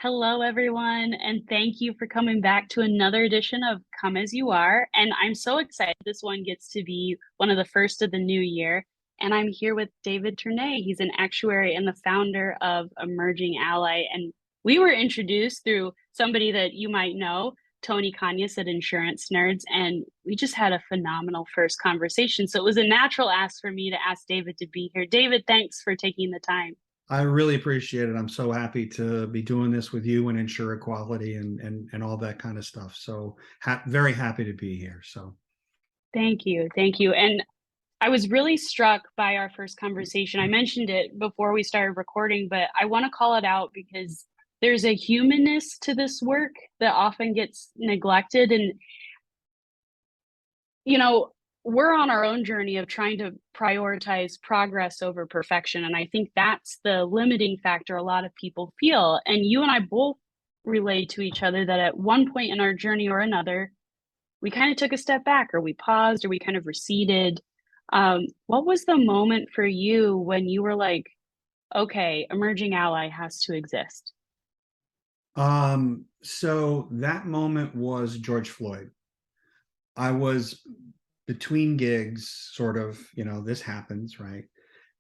Hello, everyone, and thank you for coming back to another edition of Come As You Are. And I'm so excited. This one gets to be one of the first of the new year. And I'm here with David Terné. He's an actuary and the founder of Emerging Ally. And we were introduced through somebody that you might know, Tony Kanyas at Insurance Nerds. And we just had a phenomenal first conversation. So it was a natural ask for me to ask David to be here. David, thanks for taking the time. I really appreciate it. I'm so happy to be doing this with you and ensure equality and all that kind of stuff. So very happy to be here. So Thank you. Thank you. And I was really struck by our first conversation. I mentioned it before we started recording, but I want to call it out because there's a humanness to this work that often gets neglected. And, you know, we're on our own journey of trying to prioritize progress over perfection. And I think that's the limiting factor a lot of people feel. And you and I both relate to each other that at one point in our journey or another, we kind of took a step back or we paused or we kind of receded. What was the moment for you when you were like, okay, emerging ally has to exist? so that moment was George Floyd. I was between gigs, sort of, this happens, right?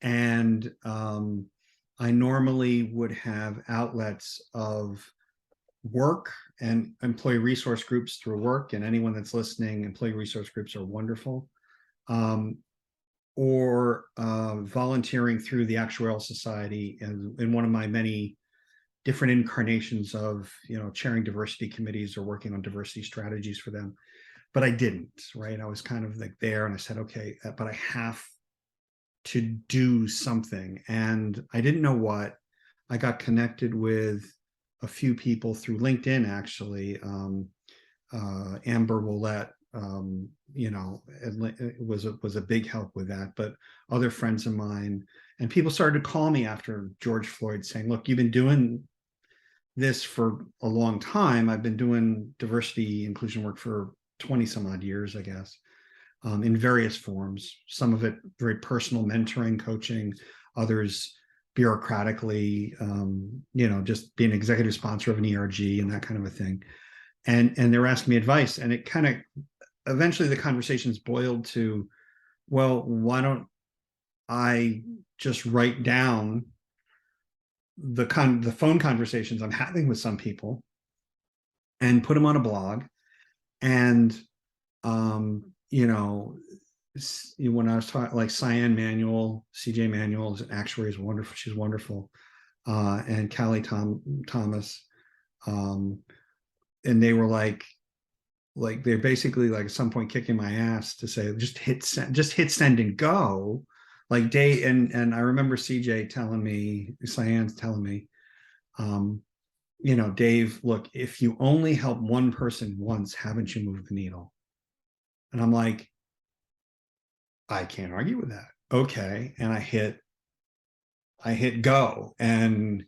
And I normally would have outlets of work and employee resource groups through work, and anyone that's listening, employee resource groups are wonderful. Or volunteering through the Actuarial Society and in one of my many different incarnations of chairing diversity committees or working on diversity strategies for them. But I didn't, right? I was kind of like there, and I said, okay, but I have to do something, and I didn't know what. I got connected with a few people through LinkedIn, actually. Amber Willette, it was a big help with that, but other friends of mine and people started to call me after George Floyd saying, look, you've been doing this for a long time. I've been doing diversity inclusion work for 20 some odd years, I guess, in various forms, some of it very personal mentoring, coaching, others bureaucratically, just being executive sponsor of an ERG and that kind of a thing. And they were asking me advice, and it kind of eventually the conversations boiled to, well, why don't I just write down the phone conversations I'm having with some people and put them on a blog. And when I was talking, like Cyan Manuel, CJ Manuel is an actuary, is wonderful. She's wonderful. And Callie Thomas. And they were like they're basically like at some point kicking my ass to say, just hit send and go. Like Dave, and I remember CJ telling me, Cyan's telling me, Dave, look, if you only help one person once, haven't you moved the needle? And I'm like, I can't argue with that. Okay. And I hit go, and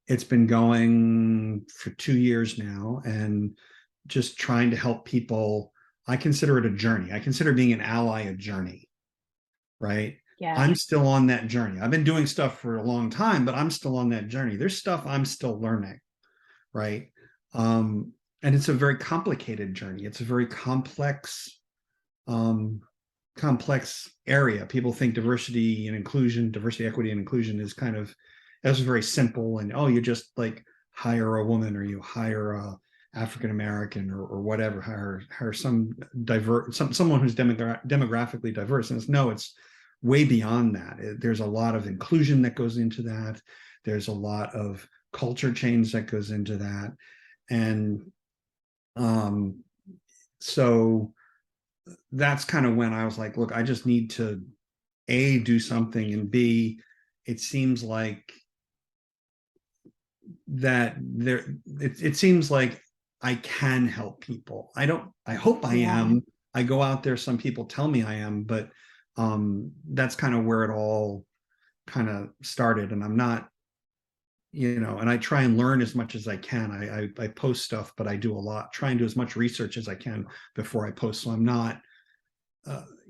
it's been going for 2 years now, and just trying to help people. I consider it a journey. I consider being an ally a journey, right? Yeah. I'm still on that journey. I've been doing stuff for a long time, but I'm still on that journey. There's stuff I'm still learning, right? And it's a very complicated journey. It's a very complex area. People think diversity, equity, and inclusion is kind of, that's very simple. And you just like hire a woman, or you hire a African American, or whatever, hire someone who's demographically diverse. And it's way beyond that. There's a lot of inclusion that goes into that. There's a lot of culture change that goes into that. And so that's kind of when I was like, look, I just need to A, do something, and B, it seems like that it seems like I can help people. I hope I am. I go out there, some people tell me I am, but that's kind of where it all kind of started. And I'm not, and I try and learn as much as I can. I post stuff, but I do try and do as much research as I can before I post. So I'm not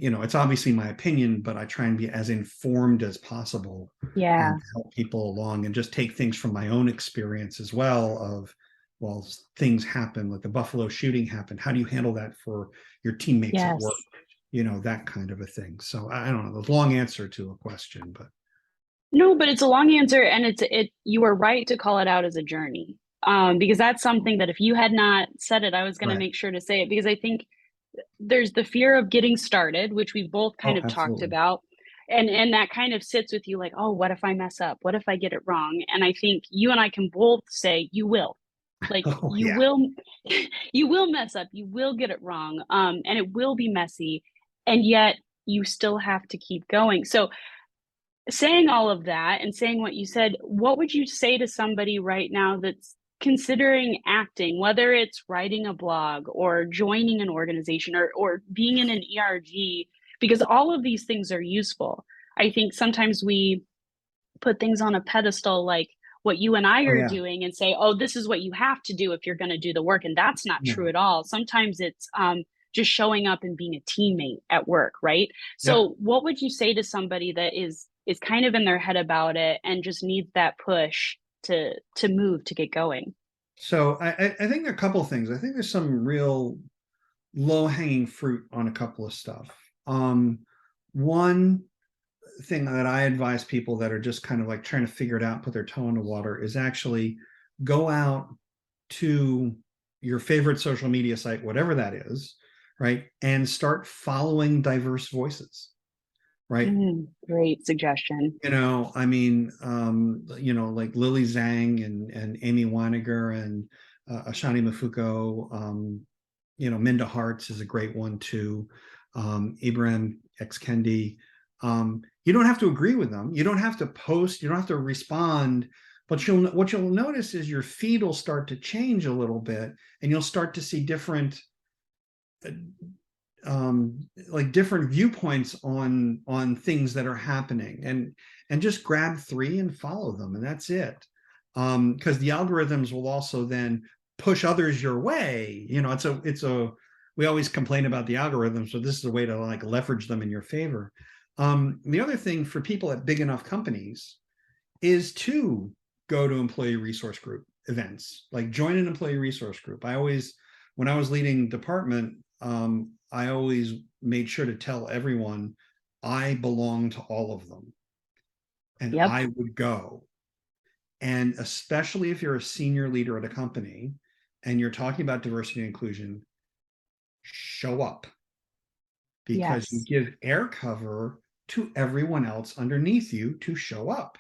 it's obviously my opinion, but I try and be as informed as possible Yeah. and help people along and just take things from my own experience as well of, well, things happen, like the Buffalo shooting happened. How do you handle that for your teammates at work? Yes. That kind of a thing. So I don't know, the long answer to a question, but No, but it's a long answer, and you are right to call it out as a journey. Because that's something that if you had not said it, I was going to right. make sure to say it because I think there's the fear of getting started, which we've both kind Oh, of talked absolutely. about. And that kind of sits with you like, oh, what if I mess up? What if I get it wrong? And I think you and I can both say you will. Like Oh, you yeah. will you will mess up, you will get it wrong. And it will be messy. And yet you still have to keep going. So saying all of that and saying what you said, what would you say to somebody right now that's considering acting, whether it's writing a blog or joining an organization or being in an ERG? Because all of these things are useful. I think sometimes we put things on a pedestal like what you and I Oh, are yeah. doing and say, oh, this is what you have to do if you're going to do the work. And that's not true No. at all. Sometimes it's just showing up and being a teammate at work, right? Yep. So what would you say to somebody that is kind of in their head about it and just needs that push to move to get going? So I think there are a couple of things. I think there's some real low hanging fruit on a couple of stuff. One thing that I advise people that are just kind of like trying to figure it out, put their toe in the water, is actually go out to your favorite social media site, whatever that is, right? And start following diverse voices, right? Great suggestion. I mean, like Lily Zhang and Amy Weiniger and Ashani Mafuko, Minda Harts is a great one too. Ibrahim X Kendi. You don't have to agree with them. You don't have to post. You don't have to respond. But what you'll notice is your feed will start to change a little bit, and you'll start to see different, like different viewpoints on things that are happening, and just grab three and follow them, and that's it. Because the algorithms will also then push others your way. It's a we always complain about the algorithms, so this is a way to like leverage them in your favor. The other thing for people at big enough companies is to go to employee resource group events, like join an employee resource group. When I was leading department, I always made sure to tell everyone I belong to all of them and Yep. I would go. And especially if you're a senior leader at a company and you're talking about diversity and inclusion, show up, because you Yes. give air cover to everyone else underneath you to show up.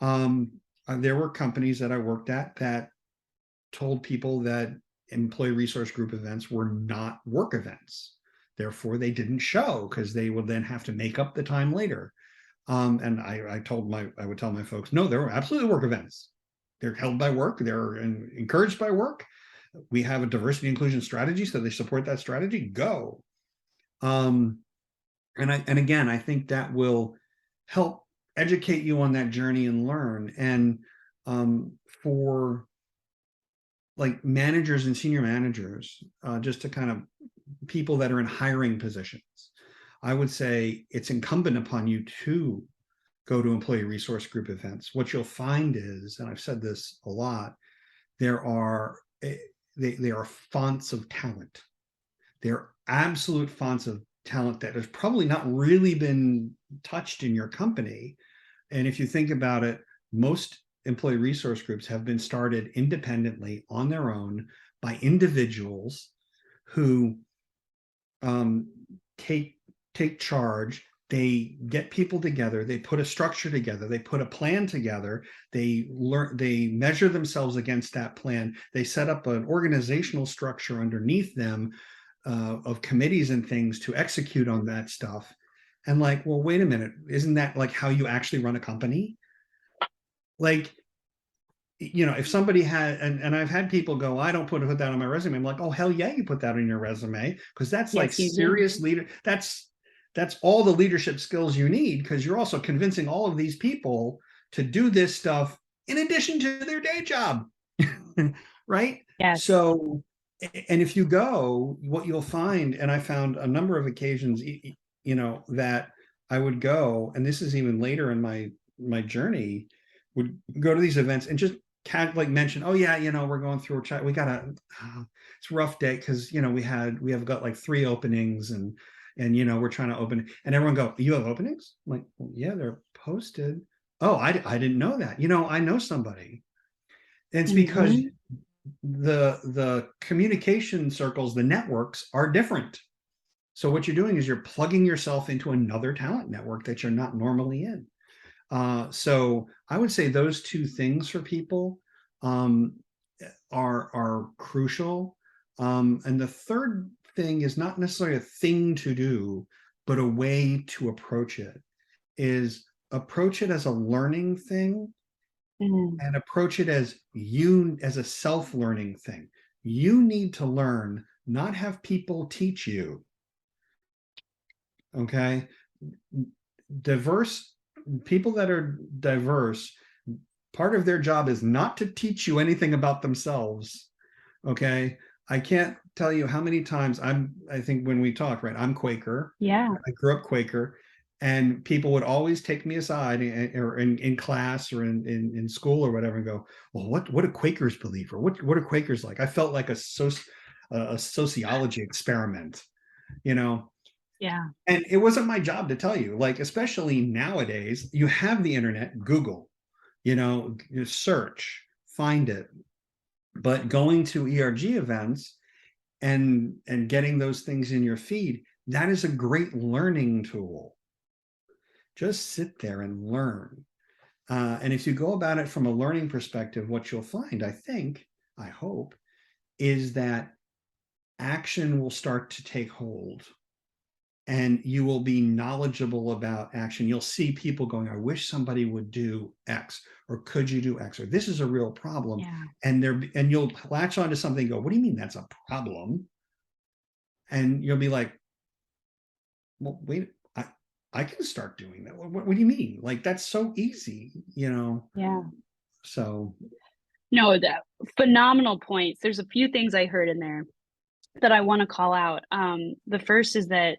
Um, there were companies that I worked at that told people that employee resource group events were not work events. Therefore, they didn't show because they would then have to make up the time later. And I would tell my folks, no, they're absolutely work events. They're held by work. They're encouraged by work. We have a diversity inclusion strategy, so they support that strategy. Go. Um, and again, I think that will help educate you on that journey and learn. And for like managers and senior managers, just to kind of people that are in hiring positions, I would say it's incumbent upon you to go to employee resource group events. What you'll find is, and I've said this a lot, there are they are fonts of talent. They're absolute fonts of talent that has probably not really been touched in your company. And if you think about it, most employee resource groups have been started independently on their own by individuals who um, take charge. They get people together, they put a structure together, they put a plan together, they measure themselves against that plan, they set up an organizational structure underneath them of committees and things to execute on that stuff. And like, well, wait a minute, isn't that like how you actually run a company? Like, if somebody had, and I've had people go, I don't put that on my resume. I'm like, oh, hell yeah, you put that on your resume, because that's like Yes, you do. serious leader. That's all the leadership skills you need, because you're also convincing all of these people to do this stuff in addition to their day job. Right? Yes. So And if you go, what you'll find, and I found a number of occasions, that I would go, and this is even later in my journey, would go to these events and just like mention, oh yeah, we're going through a chat. We got it's a rough day because we have got like 3 openings, and we're trying to open, and everyone go, you have openings? I'm like, well, yeah, they're posted. Oh, I didn't know that. I know somebody. And it's because Mhm. the communication circles, the networks are different. So what you're doing is you're plugging yourself into another talent network that you're not normally in. So I would say those 2 things for people um, are crucial. And the third thing is not necessarily a thing to do, but a way to approach it. Is approach it as a learning thing, Mhm. and approach it as a self-learning thing. You need to learn, not have people teach you. Okay. Diverse people that are diverse, part of their job is not to teach you anything about themselves. Okay. I can't tell you how many times I think when we talk, right, I'm Quaker. Yeah. I grew up Quaker, and people would always take me aside, or in class, or in school or whatever, and go, well, what do Quakers believe, or what are Quakers like? I felt like a sociology experiment, you know. Yeah. And it wasn't my job to tell you, like, especially nowadays, you have the internet, Google, you search, find it. But going to ERG events and getting those things in your feed, that is a great learning tool. Just sit there and learn. And if you go about it from a learning perspective, what you'll find, I hope, is that action will start to take hold, and you will be knowledgeable about action. You'll see people going, I wish somebody would do X, or could you do X, or this is a real problem. Yeah. And you'll latch onto something and go, what do you mean that's a problem? And you'll be like, well, wait, I can start doing that. What do you mean? Like, that's so easy. Yeah. So No, that phenomenal points. There's a few things I heard in there that I want to call out. The first is that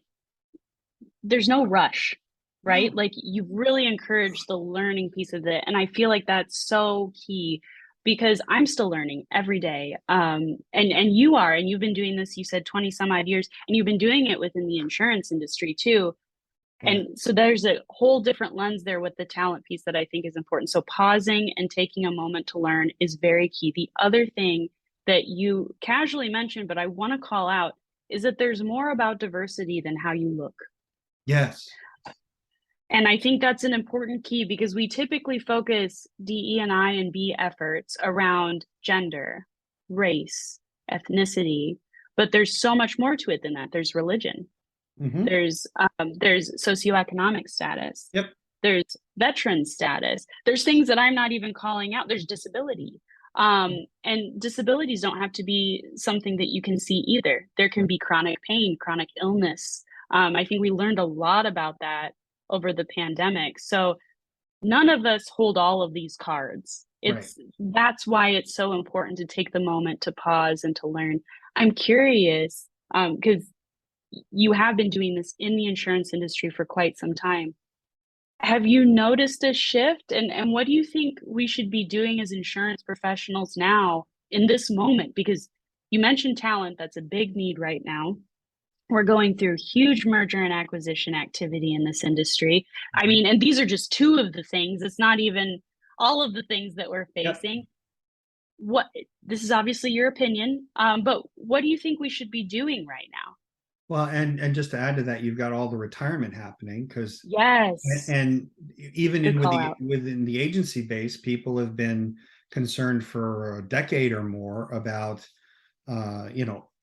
there's no rush, right? no. Like you've really encouraged the learning piece of it. And I feel like that's so key because I'm still learning every day. And you are, and you've been doing this, you said 20 some odd years, and you've been doing it within the insurance industry too. Right. And so there's a whole different lens there with the talent piece that I think is important. So pausing and taking a moment to learn is very key. The other thing that you casually mentioned, but I want to call out, is that there's more about diversity than how you look. Yes. And I think that's an important key because we typically focus DE and I and B efforts around gender, race, ethnicity, but there's so much more to it than that. There's religion, Mm-hmm. there's socioeconomic status, Yep. there's veteran status, there's things that I'm not even calling out. There's disability. And disabilities don't have to be something that you can see either. There can be chronic pain, chronic illness. I think we learned a lot about that over the pandemic. So none of us hold all of these cards. Right. That's why it's so important to take the moment to pause and to learn. I'm curious, because you have been doing this in the insurance industry for quite some time. Have you noticed a shift? And what do you think we should be doing as insurance professionals now in this moment? Because you mentioned talent, that's a big need right now. We're going through huge merger and acquisition activity in this industry. I Mhm. mean, and these are just two of the things. It's not even all of the things that we're Yep. facing. What This is obviously your opinion, but what do you think we should be doing right now? Well, and just to add to that, you've got all the retirement happening, because Yes, and even good in call out. within the agency base, people have been concerned for a decade or more about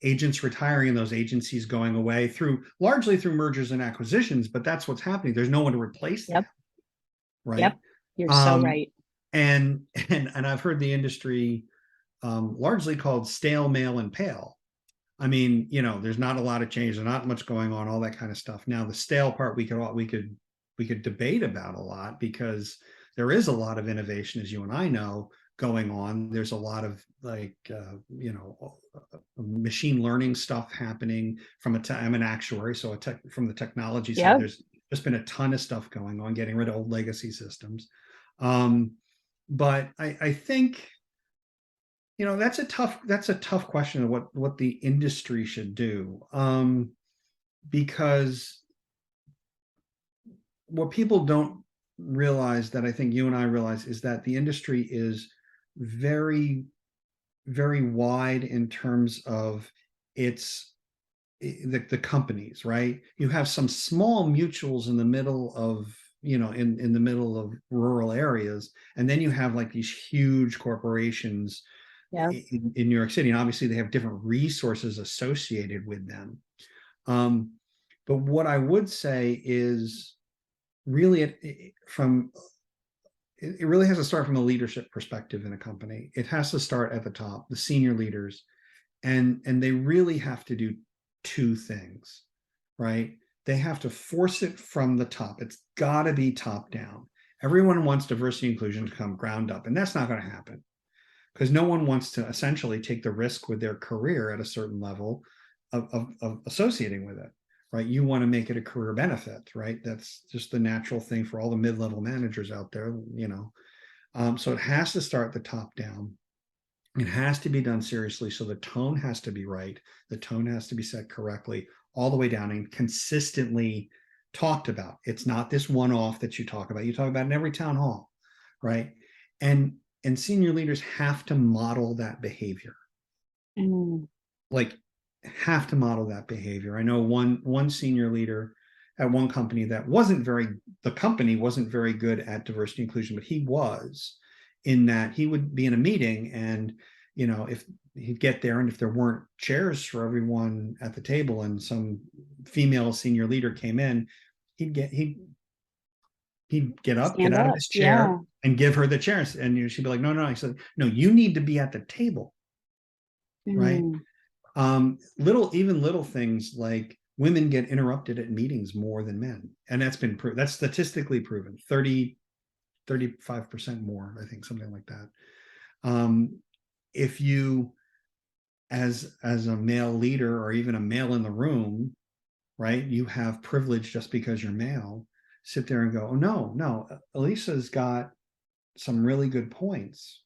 agents retiring and those agencies going away largely through mergers and acquisitions, but that's what's happening. There's no one to replace them, Yep, right? yep, you're so Um, right. and I've heard the industry largely called stale, male, and pale. I mean, there's not a lot of change, there's not much going on, all that kind of stuff. Now, the stale part we could debate about a lot, because there is a lot of innovation, as you and I know, going on. There's a lot of like, machine learning stuff happening from I'm an actuary, so from the technology side, Yeah. there's just been a ton of stuff going on, getting rid of old legacy systems. Um, but I think, that's a tough question of what the industry should do. Because what people don't realize, that I think you and I realize, is that the industry is very, very wide in terms of its the companies, right? You have some small mutuals in the middle of, in the middle of rural areas, and then you have like these huge corporations Yeah. in New York City, and obviously they have different resources associated with them. Um, but what I would say is, really, it really has to start from a leadership perspective in a company. It has to start at the top, the senior leaders, and they really have to do two things, right? They have to force it from the top. It's got to be top down. Everyone wants diversity and inclusion to come ground up, and that's not going to happen, because no one wants to essentially take the risk with their career at a certain level of associating with it, right? You want to make it a career benefit, right? That's just the natural thing for all the mid-level managers out there. So it has to start the top down. It has to be done seriously. So the tone has to be right. The tone has to be set correctly all the way down and consistently talked about. It's not this one-off that you talk about. You talk about it in every town hall, right? And senior leaders have to model that behavior. Mm. Like, have to model that behavior. I know one senior leader at one company the company wasn't very good at diversity inclusion, but he was, in that he would be in a meeting, and if he'd get there, and if there weren't chairs for everyone at the table, and some female senior leader came in, he'd get up, get Stand out of up. his chair, Yeah. and give her the chairs. And she'd be like, no, no. I said, no, you need to be at the table, right? Mm. Little things like women get interrupted at meetings more than men, and that's statistically proven. 35% more, I think, something like that. If you, as a male leader, or even a male in the room, right, you have privilege just because you're male, sit there and go, oh, no, Elisa's got some really good points.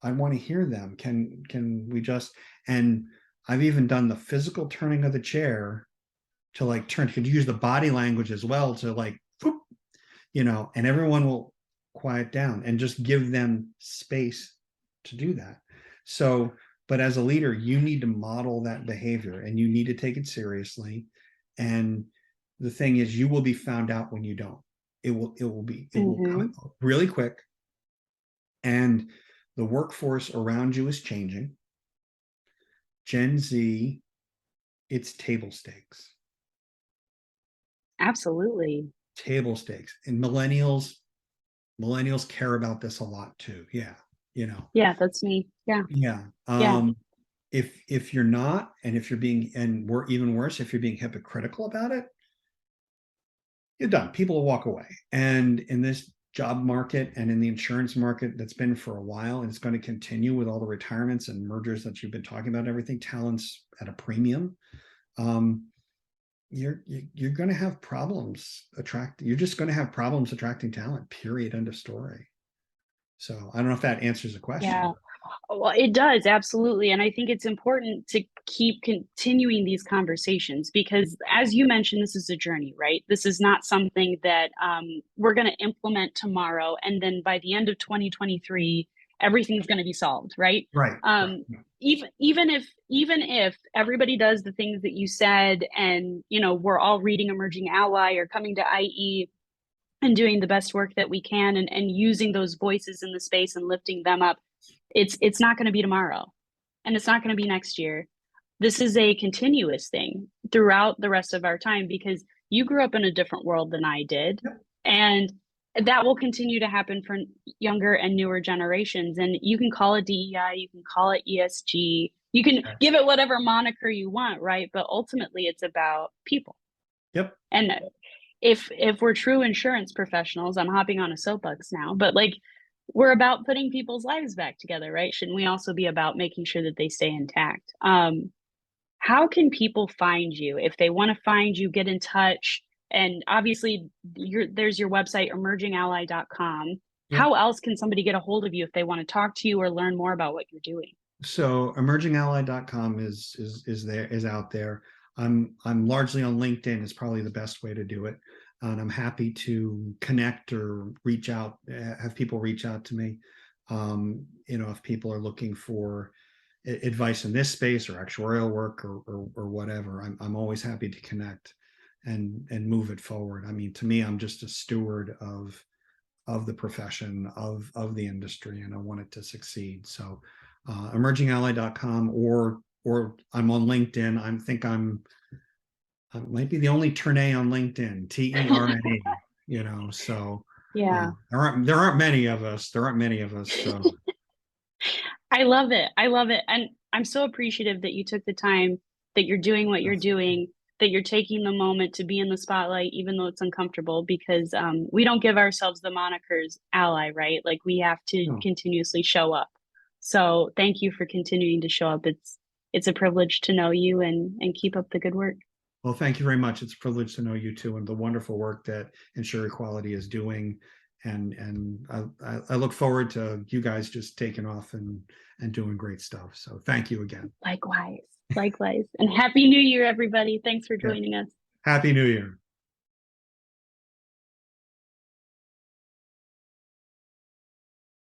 I want to hear them. Can we just, and I've even done the physical turning of the chair to like turn, could use the body language as well to like, whoop, and everyone will quiet down and just give them space to do that. So, but as a leader, you need to model that behavior, and you need to take it seriously. And the thing is, you will be found out when you don't. It will come really quick. And the workforce around you is changing. Gen Z, it's table stakes. Absolutely. Table stakes. And millennials care about this a lot too. Yeah. Yeah, that's me. Yeah. Yeah. Yeah. If you're not, and if you're being, and we're even worse, if you're being hypocritical about it, you're done. People will walk away. And in this job market, and in the insurance market that's been for a while, and it's going to continue with all the retirements and mergers that you've been talking about, everything, talent's at a premium. You're going to have problems you're just going to have problems attracting talent, period, end of story. So I don't know if that answers the question. Yeah. Well, it does, absolutely. And I think it's important to keep continuing these conversations because, as you mentioned, this is a journey, right? This is not something that we're going to implement tomorrow. And then by the end of 2023, everything's going to be solved, right? Right. Even if everybody does the things that you said, and we're all reading Emerging Ally or coming to IE and doing the best work that we can, and using those voices in the space and lifting them up, it's not going to be tomorrow, and it's not going to be next year. This is a continuous thing throughout the rest of our time, because you grew up in a different world than I did, Yep. and that will continue to happen for younger and newer generations. And you can call it DEI, you can call it ESG, you can give it whatever moniker you want, right? But ultimately it's about people. Yep. And if we're true insurance professionals, I'm hopping on a soapbox now, but like, we're about putting people's lives back together, right? Shouldn't we also be about making sure that they stay intact? How can people find you if they want to find you, get in touch? And obviously, there's your website, emergingally.com. Yep. How else can somebody get a hold of you if they want to talk to you or learn more about what you're doing? So emergingally.com is out there. I'm largely on LinkedIn is probably the best way to do it. And I'm happy to connect or reach out, have people reach out to me. If people are looking for advice in this space or actuarial work or whatever, I'm always happy to connect and move it forward. I mean, to me, I'm just a steward of the profession of the industry, and I want it to succeed. So emergingally.com, or I'm on LinkedIn. I might be the only Terné on LinkedIn, Terne, so Yeah. there aren't many of us. There aren't many of us. So I love it. I love it. And I'm so appreciative that you took the time, that you're doing what you're doing, that you're taking the moment to be in the spotlight, even though it's uncomfortable, because we don't give ourselves the monikers ally, right? Like we have to no. continuously show up. So thank you for continuing to show up. It's a privilege to know you and keep up the good work. Well, thank you very much. It's a privilege to know you too, and the wonderful work that Insure Equality is doing. And I look forward to you guys just taking off and doing great stuff. So thank you again. Likewise. Likewise. And happy new year, everybody. Thanks for Yeah. joining us. Happy New Year.